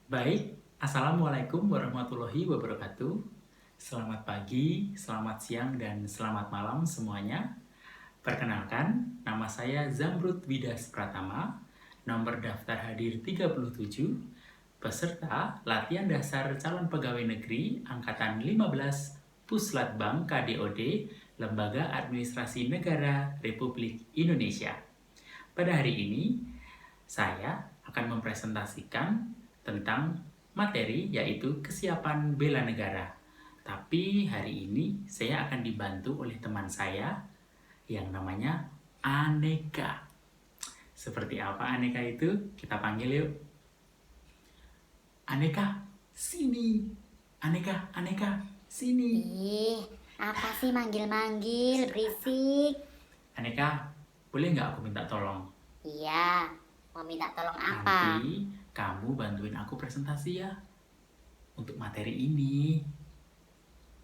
Baik, Assalamualaikum warahmatullahi wabarakatuh. Selamat pagi, selamat siang, dan selamat malam semuanya. Perkenalkan, nama saya Zamrud Widas Pratama, nomor daftar hadir 37, peserta latihan dasar calon pegawai negeri Angkatan 15 Puslatbang KDOD, Lembaga Administrasi Negara Republik Indonesia. Pada hari ini, saya akan mempresentasikan tentang materi yaitu kesiapan bela negara. Tapi hari ini saya akan dibantu oleh teman saya yang namanya Aneka. Seperti apa Aneka itu? Kita panggil yuk. Aneka, sini. Aneka, sini. Ih, apa sih manggil-manggil, berisik? Aneka, boleh nggak aku minta tolong? Iya, mau minta tolong apa? Nanti kamu bantuin aku presentasi ya untuk materi ini.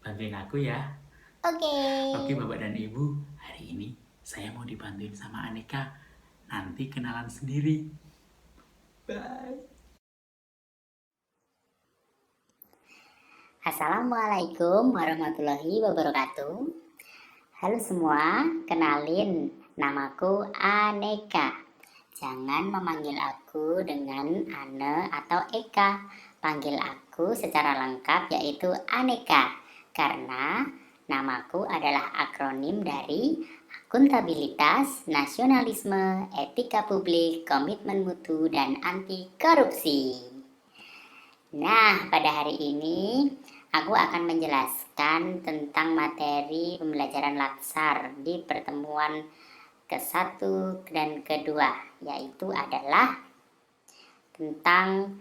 Bantuin aku ya. Oke. Oke Bapak dan Ibu, hari ini saya mau dibantuin sama Aneka. Nanti kenalan sendiri. Bye. Assalamualaikum warahmatullahi wabarakatuh. Halo semua, kenalin, namaku Aneka. Jangan memanggil aku dengan Ane atau Eka. Panggil aku secara lengkap yaitu Aneka. Karena namaku adalah akronim dari akuntabilitas, nasionalisme, etika publik, komitmen mutu, dan anti korupsi. Nah, pada hari ini aku akan menjelaskan tentang materi pembelajaran Latsar di pertemuan ke-1 dan kedua, yaitu adalah tentang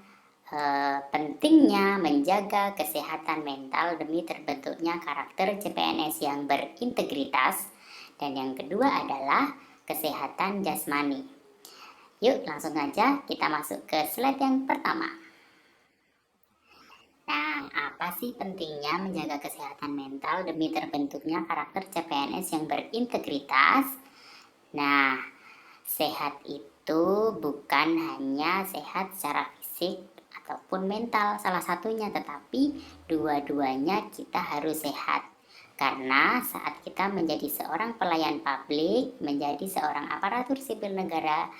pentingnya menjaga kesehatan mental demi terbentuknya karakter CPNS yang berintegritas, dan yang kedua adalah kesehatan jasmani. Yuk langsung aja kita masuk ke slide yang pertama. Nah, apa sih pentingnya menjaga kesehatan mental demi terbentuknya karakter CPNS yang berintegritas? Nah, sehat itu bukan hanya sehat secara fisik ataupun mental salah satunya, tetapi dua-duanya kita harus sehat. Karena saat kita menjadi seorang pelayan publik, menjadi seorang aparatur sipil negara,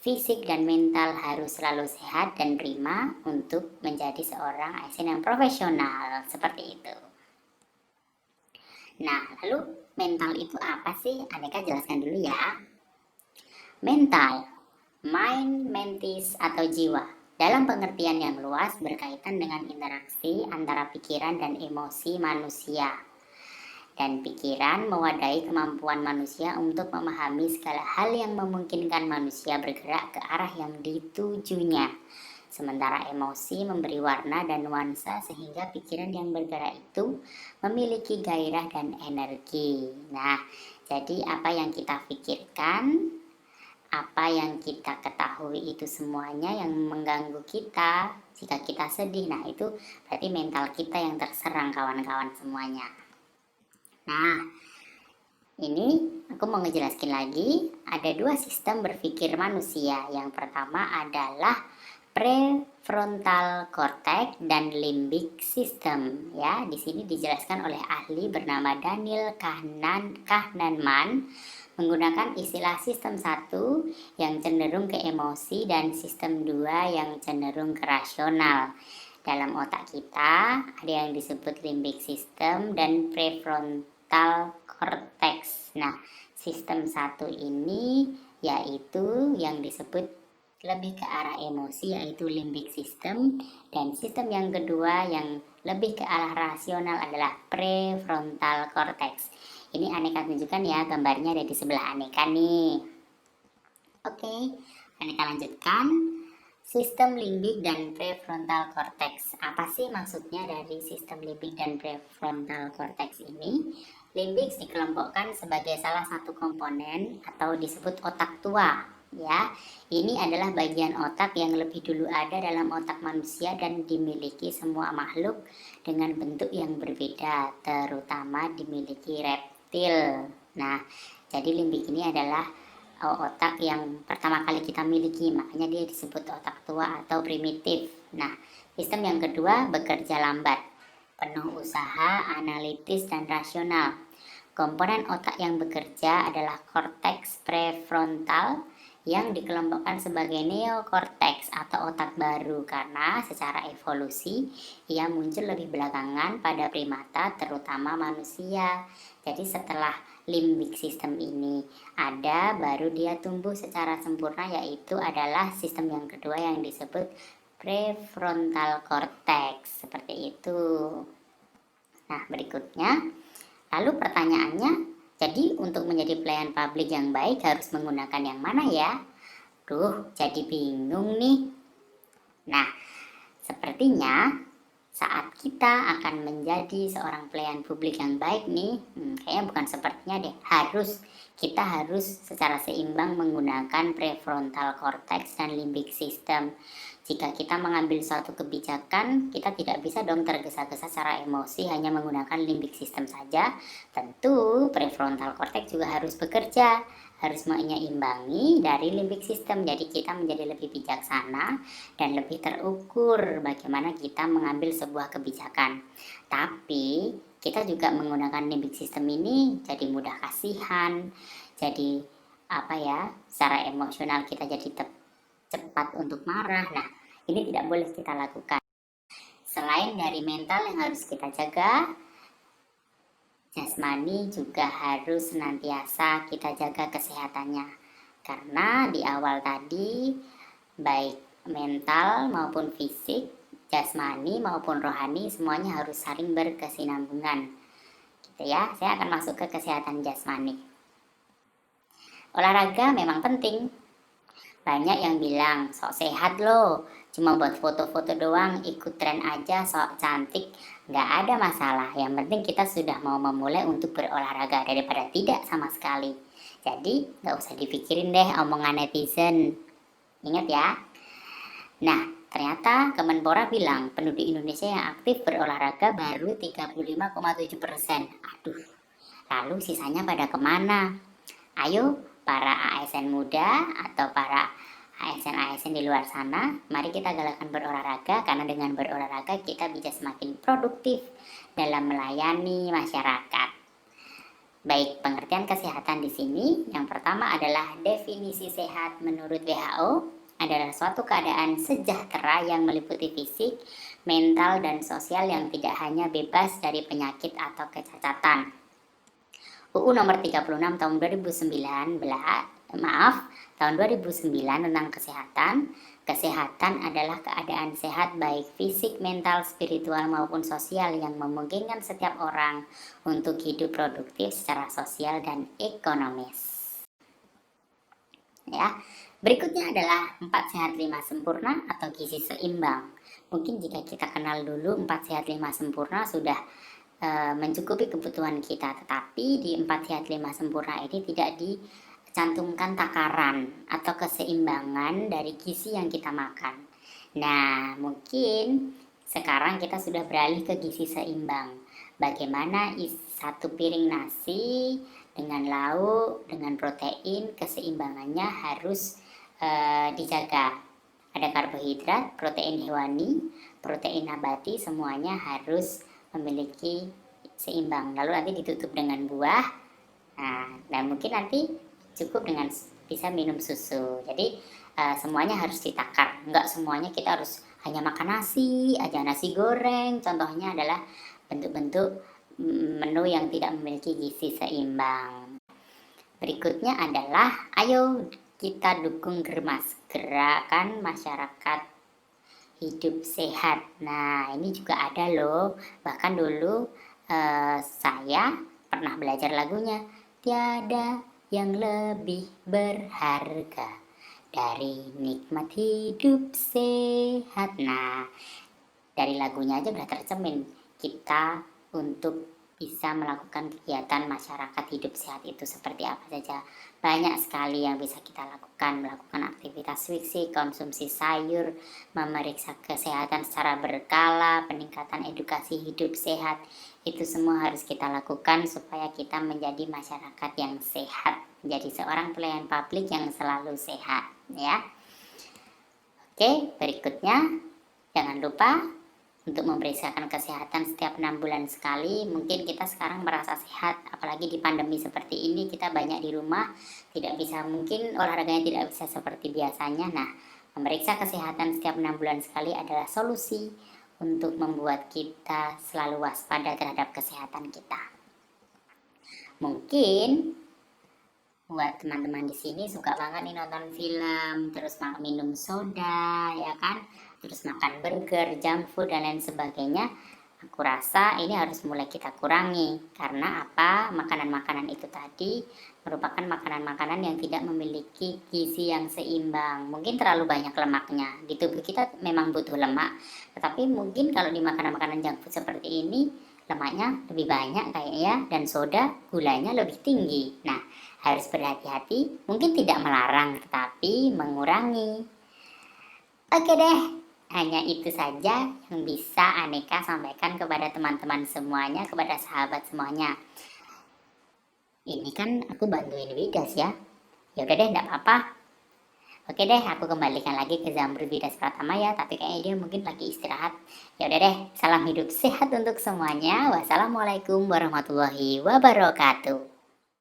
fisik dan mental harus selalu sehat dan prima untuk menjadi seorang ASN yang profesional, seperti itu. Nah, lalu mental itu apa sih? Aneka jelaskan dulu ya. Mental, mind, mentis, atau jiwa, dalam pengertian yang luas berkaitan dengan interaksi antara pikiran dan emosi manusia. Dan pikiran mewadahi kemampuan manusia untuk memahami segala hal yang memungkinkan manusia bergerak ke arah yang ditujunya. Sementara emosi memberi warna dan nuansa sehingga pikiran yang bergerak itu memiliki gairah dan energi. Nah, jadi apa yang kita pikirkan, apa yang kita ketahui itu semuanya yang mengganggu kita. Jika kita sedih, nah itu berarti mental kita yang terserang kawan-kawan semuanya. Nah, ini aku mau ngejelaskan lagi, ada dua sistem berpikir manusia. Yang pertama adalah prefrontal cortex dan limbic system. Ya, di sini dijelaskan oleh ahli bernama Daniel Kahneman menggunakan istilah sistem 1 yang cenderung ke emosi dan sistem 2 yang cenderung ke rasional. Dalam otak kita ada yang disebut limbic system dan prefrontal cortex. Nah, sistem 1 ini yaitu yang disebut lebih ke arah emosi yaitu limbic system, dan sistem yang kedua yang lebih ke arah rasional adalah prefrontal cortex. Ini Aneka tunjukkan ya, gambarnya ada di sebelah Aneka nih. Oke, Aneka lanjutkan. Sistem limbik dan prefrontal cortex. Apa sih maksudnya dari sistem limbik dan prefrontal cortex ini? Limbik dikelompokkan sebagai salah satu komponen atau disebut otak tua. Ya, ini adalah bagian otak yang lebih dulu ada dalam otak manusia dan dimiliki semua makhluk dengan bentuk yang berbeda, terutama dimiliki reptil. Nah, jadi limbik ini adalah otak yang pertama kali kita miliki, makanya dia disebut otak tua atau primitif. Nah, sistem yang kedua bekerja lambat, penuh usaha, analitis, dan rasional. Komponen otak yang bekerja adalah korteks prefrontal yang dikelompokkan sebagai neokorteks atau otak baru karena secara evolusi ia muncul lebih belakangan pada primata terutama manusia. Jadi setelah limbic system ini ada, baru dia tumbuh secara sempurna, yaitu adalah sistem yang kedua yang disebut prefrontal cortex, seperti itu. Nah, berikutnya, lalu pertanyaannya, jadi untuk menjadi pelayan publik yang baik harus menggunakan yang mana ya? Duh, jadi bingung nih. Nah, sepertinya saat kita akan menjadi seorang pelayan publik yang baik nih, kayaknya bukan sepertinya deh, kita harus secara seimbang menggunakan prefrontal cortex dan limbic system. Jika kita mengambil suatu kebijakan, kita tidak bisa dong tergesa-gesa secara emosi hanya menggunakan limbic system saja. Tentu prefrontal cortex juga harus bekerja, harus menyeimbangi dari limbic system. Jadi kita menjadi lebih bijaksana dan lebih terukur bagaimana kita mengambil sebuah kebijakan. Tapi kita juga menggunakan limbic system ini jadi mudah kasihan, jadi secara emosional kita jadi cepat untuk marah. Nah, ini tidak boleh kita lakukan. Selain dari mental yang harus kita jaga, jasmani juga harus senantiasa kita jaga kesehatannya. Karena di awal tadi, baik mental maupun fisik, jasmani maupun rohani, semuanya harus saling berkesinambungan. Gitu ya, saya akan masuk ke kesehatan jasmani. Olahraga memang penting. Banyak yang bilang, sok sehat loh, cuma buat foto-foto doang, ikut tren aja, sok cantik. Nggak ada masalah, yang penting kita sudah mau memulai untuk berolahraga daripada tidak sama sekali. Jadi, nggak usah dipikirin deh omongan netizen. Ingat ya. Nah, ternyata Kemenpora bilang penduduk Indonesia yang aktif berolahraga baru 35,7%. Aduh, lalu sisanya pada kemana? Ayo, para ASN muda atau para ASN-ASN di luar sana, mari kita galakkan berolahraga, karena dengan berolahraga kita bisa semakin produktif dalam melayani masyarakat. Baik, pengertian kesehatan di sini, yang pertama adalah definisi sehat menurut WHO adalah suatu keadaan sejahtera yang meliputi fisik, mental, dan sosial yang tidak hanya bebas dari penyakit atau kecacatan. UU nomor 36 tahun 2009 tentang kesehatan. Kesehatan adalah keadaan sehat baik fisik, mental, spiritual maupun sosial yang memungkinkan setiap orang untuk hidup produktif secara sosial dan ekonomis. Ya, berikutnya adalah 4 sehat 5 sempurna atau gizi seimbang. Mungkin jika kita kenal dulu 4 sehat 5 sempurna sudah mencukupi kebutuhan kita, tetapi di 4 sehat 5 sempurna ini tidak dicantumkan takaran atau keseimbangan dari gizi yang kita makan. Nah, mungkin sekarang kita sudah beralih ke gizi seimbang. Bagaimana satu piring nasi dengan lauk, dengan protein, keseimbangannya harus dijaga. Ada karbohidrat, protein hewani, protein nabati, semuanya harus memiliki seimbang. Lalu nanti ditutup dengan buah. Nah, dan mungkin nanti cukup dengan bisa minum susu. Jadi semuanya harus ditakar. Enggak semuanya kita harus hanya makan nasi aja, nasi goreng. Contohnya adalah bentuk-bentuk menu yang tidak memiliki gizi seimbang. Berikutnya adalah ayo kita dukung gerakan masyarakat hidup sehat. Nah, ini juga ada loh. Bahkan dulu saya pernah belajar lagunya. Tiada yang lebih berharga dari nikmat hidup sehat. Nah, dari lagunya aja udah tercermin kita untuk bisa melakukan kegiatan masyarakat hidup sehat itu seperti apa saja. Banyak sekali yang bisa kita lakukan, melakukan aktivitas fisik, konsumsi sayur, memeriksa kesehatan secara berkala, peningkatan edukasi hidup sehat, Itu semua harus kita lakukan supaya kita menjadi masyarakat yang sehat, menjadi seorang pelayan publik yang selalu sehat, ya. Oke, berikutnya jangan lupa untuk memeriksakan kesehatan setiap 6 bulan sekali. Mungkin kita sekarang merasa sehat, apalagi di pandemi seperti ini, kita banyak di rumah, mungkin olahraganya tidak bisa seperti biasanya. Nah, memeriksa kesehatan setiap 6 bulan sekali adalah solusi untuk membuat kita selalu waspada terhadap kesehatan kita. Mungkin buat teman-teman di sini suka banget nih nonton film, terus minum soda, ya kan, terus makan burger, junk food dan lain sebagainya. Aku rasa ini harus mulai kita kurangi. Karena apa? Makanan-makanan itu tadi merupakan makanan-makanan yang tidak memiliki gizi yang seimbang. Mungkin terlalu banyak lemaknya. Di tubuh kita memang butuh lemak, tetapi mungkin kalau di makanan-makanan junk food seperti ini, lemaknya lebih banyak kayaknya, dan soda gulanya lebih tinggi. Nah, harus berhati-hati, mungkin tidak melarang, tetapi mengurangi. Oke deh, hanya itu saja yang bisa Aneka sampaikan kepada teman-teman semuanya, kepada sahabat semuanya. Ini kan aku bantuin Widas ya. Ya udah deh, enggak apa-apa. Oke deh, aku kembalikan lagi ke Zamrud Widas Pratama ya, tapi kayaknya dia mungkin lagi istirahat. Ya udah deh, salam hidup sehat untuk semuanya. Wassalamualaikum warahmatullahi wabarakatuh.